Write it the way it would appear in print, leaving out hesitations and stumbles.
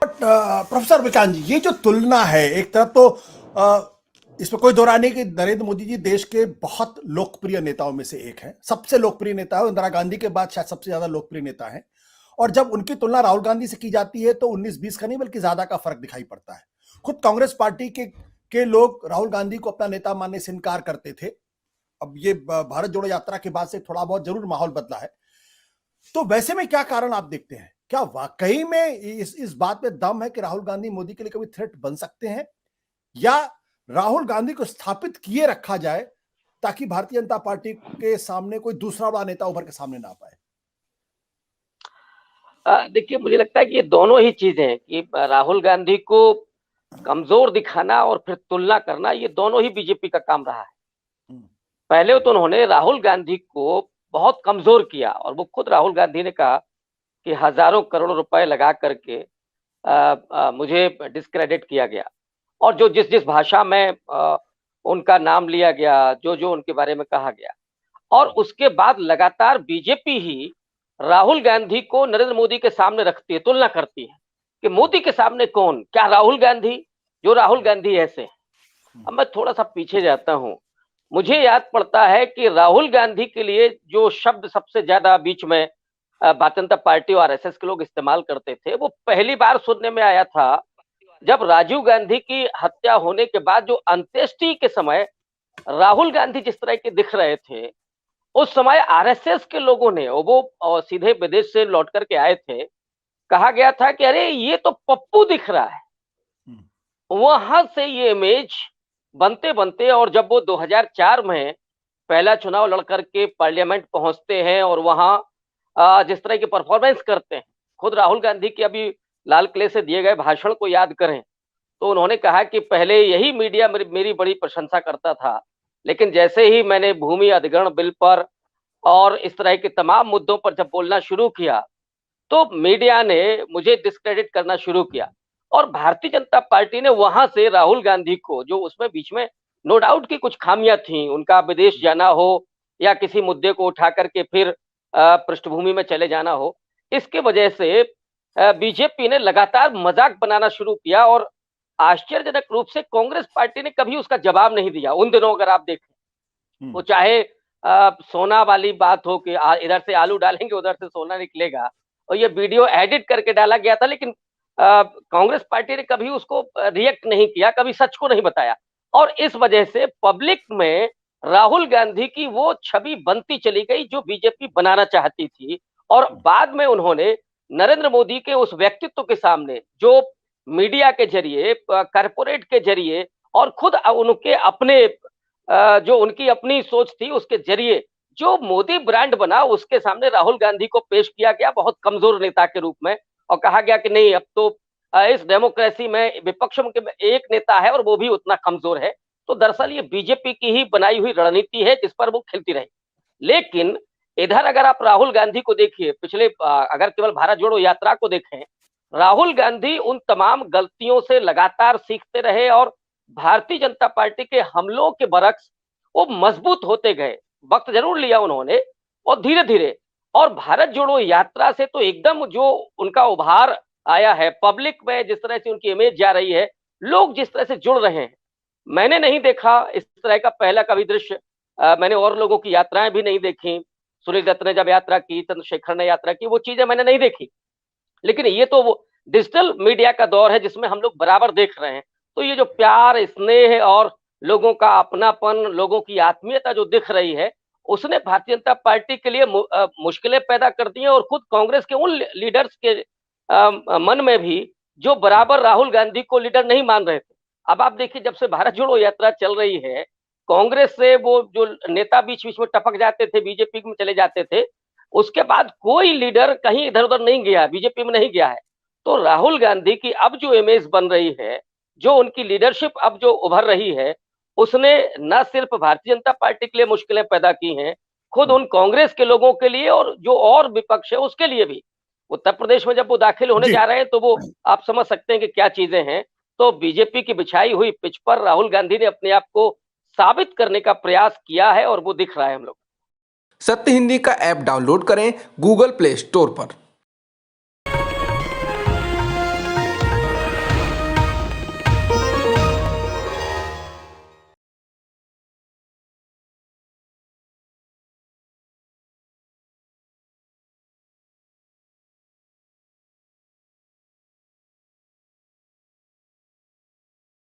Professor बचान जी, ये जो तुलना है, एक तरफ तो इसमें कोई दो राय नहीं कि नरेंद्र मोदी जी देश के बहुत लोकप्रिय नेताओं में से एक है, सबसे लोकप्रिय नेता है, इंदिरा गांधी के बाद शायद सबसे ज्यादा लोकप्रिय नेता है। और जब उनकी तुलना राहुल गांधी से की जाती है तो 19-20 का नहीं बल्कि ज्यादा का फर्क दिखाई पड़ता है। खुद कांग्रेस पार्टी के लोग राहुल गांधी को अपना नेता मानने से इनकार करते थे। अब ये भारत जोड़ो यात्रा के बाद से थोड़ा बहुत जरूर माहौल बदला है। तो वैसे में क्या कारण आप देखते हैं? क्या वाकई में इस बात में दम है कि राहुल गांधी मोदी के लिए कभी थ्रेट बन सकते हैं, या राहुल गांधी को स्थापित किए रखा जाए ताकि भारतीय जनता पार्टी के सामने कोई दूसरा बड़ा नेता उभर के सामने ना आ पाए? देखिए, मुझे लगता है कि ये दोनों ही चीजें हैं कि राहुल गांधी को कमजोर दिखाना और फिर तुलना करना, ये दोनों ही बीजेपी का काम रहा है। पहले तो उन्होंने राहुल गांधी को बहुत कमजोर किया और वो खुद राहुल गांधी ने कहा कि हजारों करोड़ रुपए लगा करके मुझे डिस्क्रेडिट किया गया, और जो जिस जिस भाषा में उनका नाम लिया गया, जो जो उनके बारे में कहा गया, और उसके बाद लगातार बीजेपी ही राहुल गांधी को नरेंद्र मोदी के सामने रखती है, तुलना करती है कि मोदी के सामने कौन, क्या राहुल गांधी, जो राहुल गांधी ऐसे हैं। अब मैं थोड़ा सा पीछे जाता हूं, मुझे याद पड़ता है कि राहुल गांधी के लिए जो शब्द सबसे ज्यादा बीच में भारतीय जनता पार्टी और आरएसएस के लोग इस्तेमाल करते थे, वो पहली बार सुनने में आया था जब राजीव गांधी की हत्या होने के बाद जो अंत्येष्टि के समय राहुल गांधी जिस तरह के दिख रहे थे, उस समय आरएसएस के लोगों ने, वो सीधे विदेश से लौट करके आए थे, कहा गया था कि अरे ये तो पप्पू दिख रहा है। वहां से ये इमेज बनते बनते, और जब वो 2004 में पहला चुनाव लड़ करके पार्लियामेंट पहुंचते हैं और वहां जिस तरह की परफॉर्मेंस करते हैं, खुद राहुल गांधी की अभी लाल किले से दिए गए भाषण को याद करें तो उन्होंने कहा कि पहले यही मीडिया मेरी बड़ी प्रशंसा करता था, लेकिन जैसे ही मैंने भूमि अधिग्रहण बिल पर और इस तरह के तमाम मुद्दों पर जब बोलना शुरू किया तो मीडिया ने मुझे डिस्क्रेडिट करना शुरू किया। और भारतीय जनता पार्टी ने वहां से राहुल गांधी को, जो उसमें बीच में नो डाउट की कुछ खामियां थी, उनका विदेश जाना हो या किसी मुद्दे को उठा करके फिर पृष्ठभूमि में चले जाना हो, इसके वजह से बीजेपी ने लगातार मजाक बनाना शुरू किया और आश्चर्यजनक रूप से कांग्रेस पार्टी ने कभी उसका जवाब नहीं दिया। उन दिनों अगर आप देखें, वो चाहे सोना वाली बात हो कि इधर से आलू डालेंगे उधर से सोना निकलेगा, और ये वीडियो एडिट करके डाला गया था, लेकिन कांग्रेस पार्टी ने कभी उसको रिएक्ट नहीं किया, कभी सच को नहीं बताया। और इस वजह से पब्लिक में राहुल गांधी की वो छवि बनती चली गई जो बीजेपी बनाना चाहती थी। और बाद में उन्होंने नरेंद्र मोदी के उस व्यक्तित्व के सामने, जो मीडिया के जरिए, कारपोरेट के जरिए और खुद उनके अपने जो उनकी अपनी सोच थी उसके जरिए जो मोदी ब्रांड बना, उसके सामने राहुल गांधी को पेश किया गया बहुत कमजोर नेता के रूप में, और कहा गया कि नहीं, अब तो इस डेमोक्रेसी में विपक्ष में एक नेता है और वो भी उतना कमजोर है। तो दरअसल ये बीजेपी की ही बनाई हुई रणनीति है जिस पर वो खेलती रही। लेकिन इधर अगर आप राहुल गांधी को देखिए, पिछले अगर केवल भारत जोड़ो यात्रा को देखें, राहुल गांधी उन तमाम गलतियों से लगातार सीखते रहे और भारतीय जनता पार्टी के हमलों के बरक्स वो मजबूत होते गए। वक्त जरूर लिया उन्होंने, और धीरे धीरे, और भारत जोड़ो यात्रा से तो एकदम जो उनका उभार आया है, पब्लिक में जिस तरह से उनकी इमेज जा रही है, लोग जिस तरह से जुड़ रहे हैं, मैंने नहीं देखा इस तरह का पहला कभी दृश्य। मैंने और लोगों की यात्राएं भी नहीं देखी, सुनील दत्त ने जब यात्रा की, चंद्रशेखर ने यात्रा की, वो चीजें मैंने नहीं देखी। लेकिन ये तो वो डिजिटल मीडिया का दौर है जिसमें हम लोग बराबर देख रहे हैं। तो ये जो प्यार, स्नेह और लोगों का अपनापन, लोगों की आत्मीयता जो दिख रही है, उसने भारतीय जनता पार्टी के लिए मुश्किलें पैदा कर दी हैं, और खुद कांग्रेस के उन लीडर्स के मन में भी जो बराबर राहुल गांधी को लीडर नहीं मान रहे थे। अब आप देखिए, जब से भारत जोड़ो यात्रा चल रही है, कांग्रेस से वो जो नेता बीच बीच में टपक जाते थे, बीजेपी में चले जाते थे, उसके बाद कोई लीडर कहीं इधर उधर नहीं गया, बीजेपी में नहीं गया है। तो राहुल गांधी की अब जो इमेज बन रही है, जो उनकी लीडरशिप अब जो उभर रही है, उसने न सिर्फ भारतीय जनता पार्टी के लिए मुश्किलें पैदा की हैं, खुद उन कांग्रेस के लोगों के लिए और जो और विपक्ष है उसके लिए भी। उत्तर प्रदेश में जब वो दाखिल होने जा रहे हैं तो वो आप समझ सकते हैं कि क्या चीजें हैं। तो बीजेपी की बिछाई हुई पिच पर राहुल गांधी ने अपने आप को साबित करने का प्रयास किया है, और वो दिख रहा है हम लोग। सत्य हिंदी का ऐप डाउनलोड करें गूगल प्ले स्टोर पर।